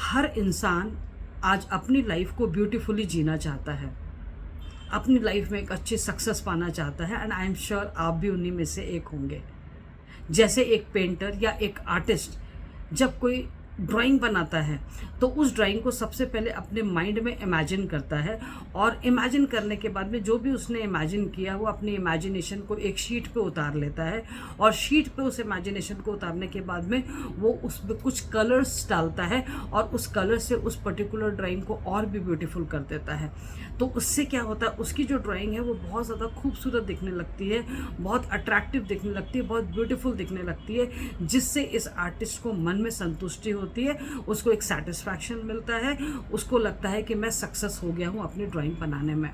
हर इंसान आज अपनी लाइफ को ब्यूटीफुली जीना चाहता है, अपनी लाइफ में एक अच्छी सक्सेस पाना चाहता है, एंड आई एम श्योर आप भी उन्हीं में से एक होंगे। जैसे एक पेंटर या एक आर्टिस्ट जब कोई ड्राइंग बनाता है तो उस ड्राइंग को सबसे पहले अपने माइंड में इमेजिन करता है, और इमेजिन करने के बाद में जो भी उसने इमेजिन किया वो अपनी इमेजिनेशन को एक शीट पे उतार लेता है, और शीट पे उस इमेजिनेशन को उतारने के बाद में वो उसमें कुछ कलर्स डालता है और उस कलर से उस पर्टिकुलर ड्राइंग को और भी ब्यूटीफुल कर देता है। तो उससे क्या होता है, उसकी जो ड्राइंग है वो बहुत ज़्यादा खूबसूरत दिखने लगती है, बहुत अट्रैक्टिव दिखने लगती है, बहुत ब्यूटीफुल दिखने लगती है, जिससे इस आर्टिस्ट को मन में संतुष्टि होती है, उसको एक सेटिस्फैक्शन मिलता है, उसको लगता है कि मैं सक्सेस हो गया हूँ अपनी ड्राइंग बनाने में।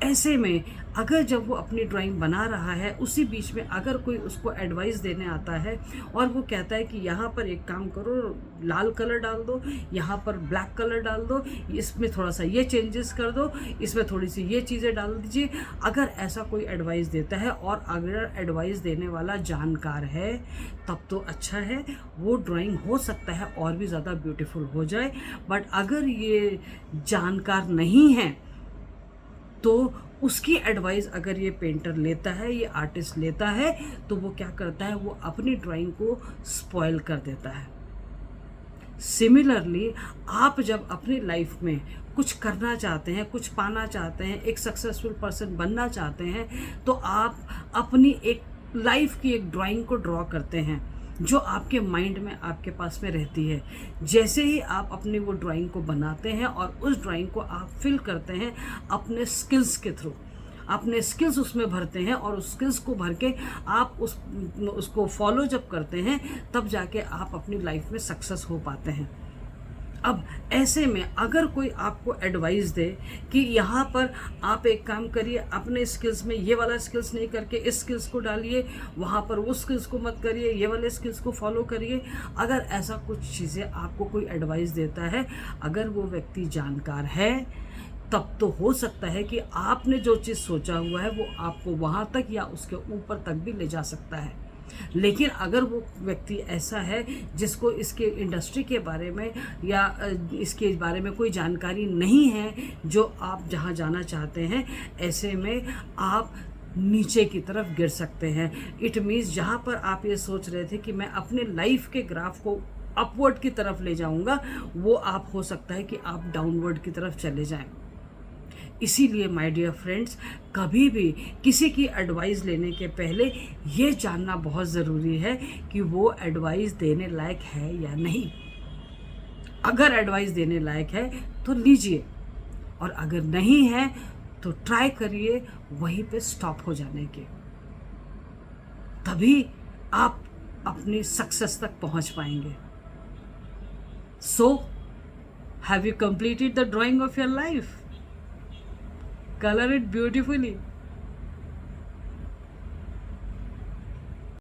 ऐसे में अगर जब वो अपनी ड्राइंग बना रहा है, उसी बीच में अगर कोई उसको एडवाइस देने आता है और वो कहता है कि यहाँ पर एक काम करो, लाल कलर डाल दो, यहाँ पर ब्लैक कलर डाल दो, इसमें थोड़ा सा ये चेंजेस कर दो, इसमें थोड़ी सी ये चीज़ें डाल दीजिए, अगर ऐसा कोई एडवाइस देता है और अगर एडवाइस देने वाला जानकार है तब तो अच्छा है, वो ड्राइंग हो सकता है और भी ज़्यादा ब्यूटीफुल हो जाए। बट अगर ये जानकार नहीं है तो उसकी एडवाइस अगर ये पेंटर लेता है, ये आर्टिस्ट लेता है, तो वो क्या करता है, वो अपनी ड्राइंग को स्पॉइल कर देता है। सिमिलरली आप जब अपनी लाइफ में कुछ करना चाहते हैं, कुछ पाना चाहते हैं, एक सक्सेसफुल पर्सन बनना चाहते हैं, तो आप अपनी एक लाइफ की एक ड्राइंग को ड्रॉ करते हैं जो आपके माइंड में आपके पास में रहती है। जैसे ही आप अपनी वो ड्राइंग को बनाते हैं और उस ड्राइंग को आप फिल करते हैं अपने स्किल्स के थ्रू, अपने स्किल्स उसमें भरते हैं, और उस स्किल्स को भर के आप उसको फॉलो जब करते हैं तब जाके आप अपनी लाइफ में सक्सेस हो पाते हैं। अब ऐसे में अगर कोई आपको एडवाइस दे कि यहाँ पर आप एक काम करिए, अपने स्किल्स में ये वाला स्किल्स नहीं करके इस स्किल्स को डालिए, वहाँ पर वो स्किल्स को मत करिए, ये वाले स्किल्स को फॉलो करिए, अगर ऐसा कुछ चीज़ें आपको कोई एडवाइस देता है, अगर वो व्यक्ति जानकार है, तब तो हो सकता है कि आपने जो चीज़ सोचा हुआ है वो आपको वहाँ तक या उसके ऊपर तक भी ले जा सकता है। लेकिन अगर वो व्यक्ति ऐसा है जिसको इसके इंडस्ट्री के बारे में या इसके बारे में कोई जानकारी नहीं है जो आप जहाँ जाना चाहते हैं, ऐसे में आप नीचे की तरफ गिर सकते हैं। इट मीन्स जहाँ पर आप ये सोच रहे थे कि मैं अपने लाइफ के ग्राफ को अपवर्ड की तरफ ले जाऊंगा, वो आप हो सकता है कि आप डाउनवर्ड की तरफ चले जाएं। इसीलिए माय डियर फ्रेंड्स, कभी भी किसी की एडवाइस लेने के पहले ये जानना बहुत ज़रूरी है कि वो एडवाइस देने लायक है या नहीं। अगर एडवाइस देने लायक है तो लीजिए, और अगर नहीं है तो ट्राई करिए वहीं पे स्टॉप हो जाने के, तभी आप अपनी सक्सेस तक पहुंच पाएंगे। So have you completed the drying of your life? Color it beautifully.